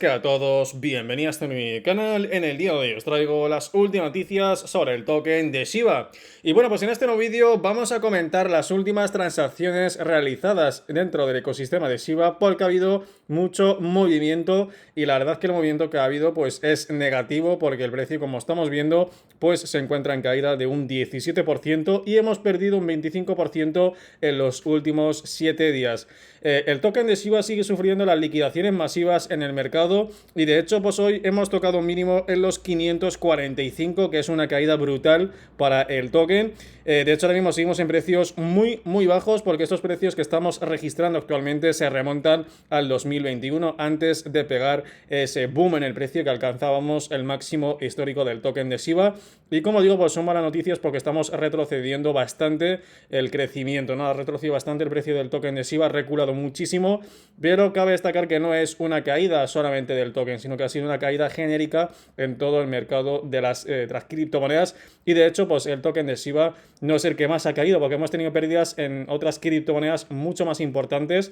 que a todos, bienvenidos a mi canal. En el día de hoy os traigo las últimas noticias sobre el token de Shiba. Y bueno, pues en este nuevo vídeo vamos a comentar las últimas transacciones realizadas dentro del ecosistema de Shiba, porque ha habido mucho movimiento y la verdad que el movimiento que ha habido pues es negativo, porque el precio, como estamos viendo, pues se encuentra en caída de un 17% y hemos perdido un 25% en los últimos 7 días. El token de Shiba sigue sufriendo las liquidaciones masivas en el mercado y de hecho pues hoy hemos tocado un mínimo en los 545, que es una caída brutal para el token. De hecho ahora mismo seguimos en precios muy bajos, porque estos precios que estamos registrando actualmente se remontan al 2021, antes de pegar ese boom en el precio que alcanzábamos el máximo histórico del token de Shiba. Y como digo, pues son malas noticias porque estamos retrocediendo bastante el crecimiento, ¿no? Ha retrocedido bastante el precio del token de Shiba, ha reculado muchísimo, pero cabe destacar que no es una caída solamente del token, sino que ha sido una caída genérica en todo el mercado de las criptomonedas. Y de hecho, pues el token de Shiba no es el que más ha caído, porque hemos tenido pérdidas en otras criptomonedas mucho más importantes,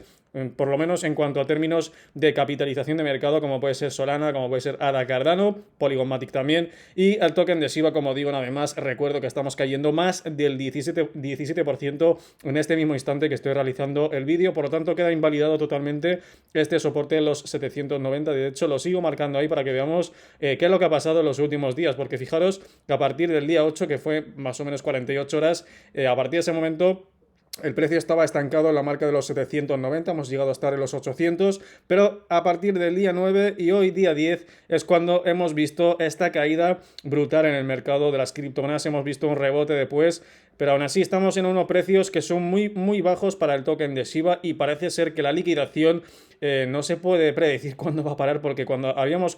por lo menos en cuanto a términos de capitalización de mercado, como puede ser Solana, como puede ser ADA Cardano, Polygon Matic también, y el token de Shiba, como digo, una vez más, recuerdo que estamos cayendo más del 17% en este mismo instante que estoy realizando el vídeo. Por lo tanto, queda invalidado totalmente este soporte en los 790. De hecho, lo sigo marcando ahí para que veamos qué es lo que ha pasado en los últimos días, porque fijaros que a partir del día 8, que fue más o menos 48 horas, a partir de ese momento el precio estaba estancado en la marca de los 790, hemos llegado a estar en los 800, pero a partir del día 9 y hoy día 10 es cuando hemos visto esta caída brutal en el mercado de las criptomonedas, hemos visto un rebote después, pero aún así estamos en unos precios que son muy bajos para el token de Shiba, y parece ser que la liquidación no se puede predecir cuándo va a parar, porque cuando habíamos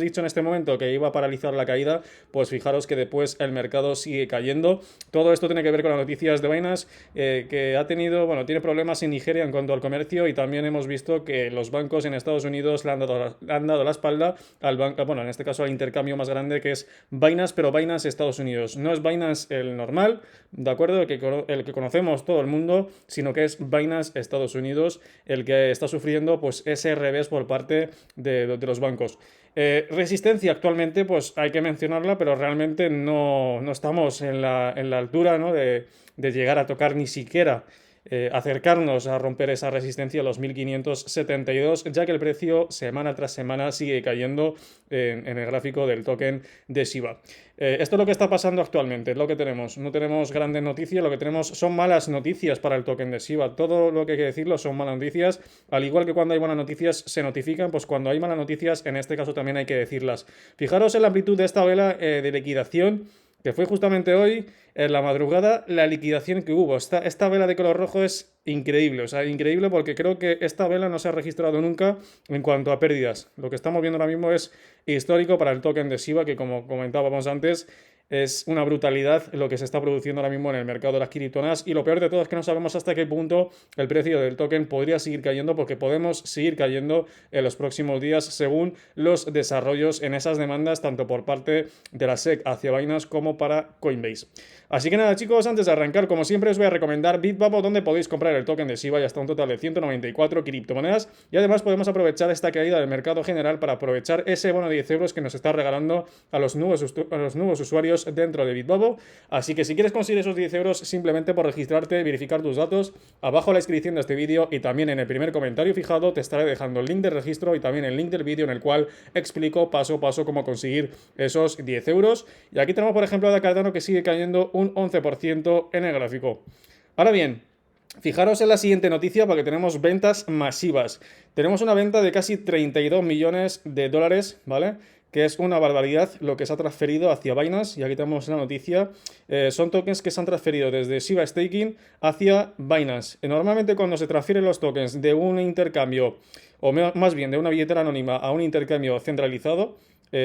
dicho en este momento que iba a paralizar la caída, pues fijaros que después el mercado sigue cayendo. Todo esto tiene que ver con las noticias de Binance, que ha tenido, bueno, tiene problemas en Nigeria en cuanto al comercio, y también hemos visto que los bancos en Estados Unidos le han dado la espalda al banco, bueno, en este caso al intercambio más grande, que es Binance, pero Binance Estados Unidos. No es Binance el normal, ¿de acuerdo? El que conocemos todo el mundo, sino que es Binance Estados Unidos el que está sufriendo pues ese revés por parte de los bancos. Resistencia actualmente, pues hay que mencionarla, pero realmente no estamos en la altura, ¿no? de llegar a tocar ni siquiera acercarnos a romper esa resistencia a los 1572, ya que el precio semana tras semana sigue cayendo en el gráfico del token de Shiba. Esto es lo que está pasando actualmente, es lo que tenemos. No tenemos grandes noticias, lo que tenemos son malas noticias para el token de Shiba. Todo lo que hay que decirlo son malas noticias. Al igual que cuando hay buenas noticias se notifican, pues cuando hay malas noticias, en este caso también hay que decirlas. Fijaros en la amplitud de esta vela de liquidación, que fue justamente hoy, en la madrugada, la liquidación que hubo. Esta vela de color rojo es increíble, o sea, increíble, porque creo que esta vela no se ha registrado nunca en cuanto a pérdidas. Lo que estamos viendo ahora mismo es histórico para el token de Shiba, que como comentábamos antes, es una brutalidad lo que se está produciendo ahora mismo en el mercado de las criptomonedas, y lo peor de todo es que no sabemos hasta qué punto el precio del token podría seguir cayendo, porque podemos seguir cayendo en los próximos días según los desarrollos en esas demandas, tanto por parte de la SEC hacia Binance como para Coinbase. Así que nada, chicos, antes de arrancar, como siempre os voy a recomendar Bitbubble, donde podéis comprar el token de Shiba y hasta un total de 194 criptomonedas, y además podemos aprovechar esta caída del mercado general para aprovechar ese bono de 10 euros que nos está regalando a los nuevos usuarios dentro de Bitbubble. Así que si quieres conseguir esos 10 euros simplemente por registrarte, verificar tus datos, abajo en la descripción de este vídeo y también en el primer comentario fijado te estaré dejando el link de registro y también el link del vídeo en el cual explico paso a paso cómo conseguir esos 10 euros. Y aquí tenemos, por ejemplo, a Cardano, que sigue cayendo un 11% en el gráfico. Ahora bien, fijaros en la siguiente noticia, porque tenemos ventas masivas. Tenemos una venta de casi 32 millones de dólares, ¿vale? Que es una barbaridad lo que se ha transferido hacia Binance. Y aquí tenemos la noticia. Son tokens que se han transferido desde Shiba Staking hacia Binance. Normalmente cuando se transfieren los tokens de un intercambio, o más bien de una billetera anónima a un intercambio centralizado,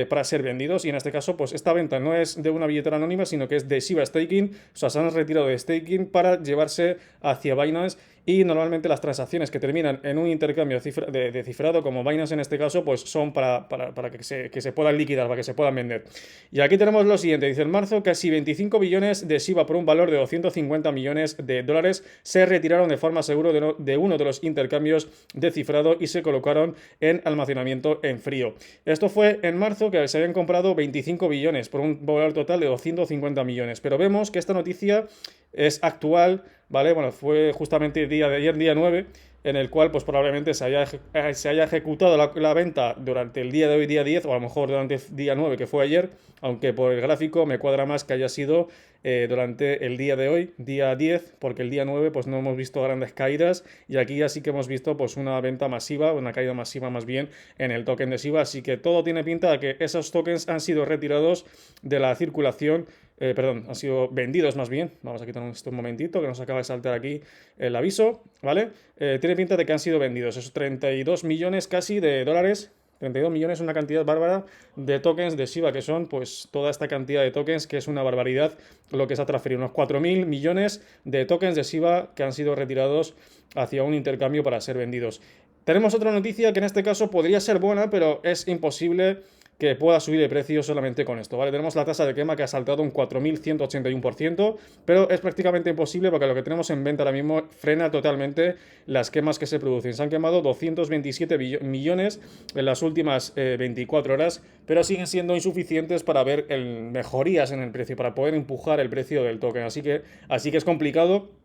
para ser vendidos, y en este caso pues esta venta no es de una billetera anónima, sino que es de Shiba Staking, o sea, se han retirado de Staking para llevarse hacia Binance, y normalmente las transacciones que terminan en un intercambio de cifrado como Binance en este caso, pues son para que se puedan liquidar, para que se puedan vender. Y aquí tenemos lo siguiente, dice: en marzo casi 25 billones de Shiba por un valor de 250 millones de dólares se retiraron de forma segura de uno de los intercambios de cifrado y se colocaron en almacenamiento en frío. Esto fue en marzo, que se habían comprado 25 billones por un valor total de 250 millones. Pero vemos que esta noticia es actual, ¿vale? Bueno, fue justamente el día de ayer, día 9, en el cual pues probablemente se haya ejecutado la venta durante el día de hoy, día 10, o a lo mejor durante el día 9, que fue ayer, aunque por el gráfico me cuadra más que haya sido durante el día de hoy, día 10, porque el día 9 pues no hemos visto grandes caídas, y aquí ya sí que hemos visto pues una venta masiva, una caída masiva más bien en el token de SIBA, así que todo tiene pinta de que esos tokens han sido retirados de la circulación. Perdón, han sido vendidos más bien. Vamos a quitar esto un momentito, que nos acaba de saltar aquí el aviso, ¿vale? Tiene pinta de que han sido vendidos esos 32 millones casi de dólares. 32 millones es una cantidad bárbara de tokens de SIBA, que son pues toda esta cantidad de tokens, que es una barbaridad lo que se ha transferido. Unos 4.000 millones de tokens de SIBA que han sido retirados hacia un intercambio para ser vendidos. Tenemos otra noticia que en este caso podría ser buena, pero es imposible que pueda subir de precio solamente con esto, ¿vale? Tenemos la tasa de quema que ha saltado un 4.181%, pero es prácticamente imposible porque lo que tenemos en venta ahora mismo frena totalmente las quemas que se producen. Se han quemado 227 millones en las últimas 24 horas, pero siguen siendo insuficientes para ver mejorías en el precio, para poder empujar el precio del token. Así que es complicado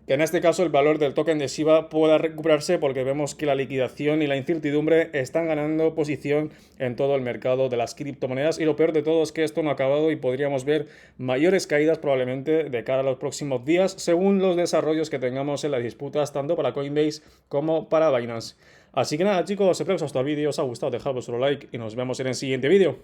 que en este caso el valor del token de SIBA pueda recuperarse, porque vemos que la liquidación y la incertidumbre están ganando posición en todo el mercado de las criptomonedas, y lo peor de todo es que esto no ha acabado y podríamos ver mayores caídas probablemente de cara a los próximos días, según los desarrollos que tengamos en las disputas tanto para Coinbase como para Binance. Así que nada, chicos, espero que os haya gustado el vídeo, os ha gustado, dejad vuestro like y nos vemos en el siguiente vídeo.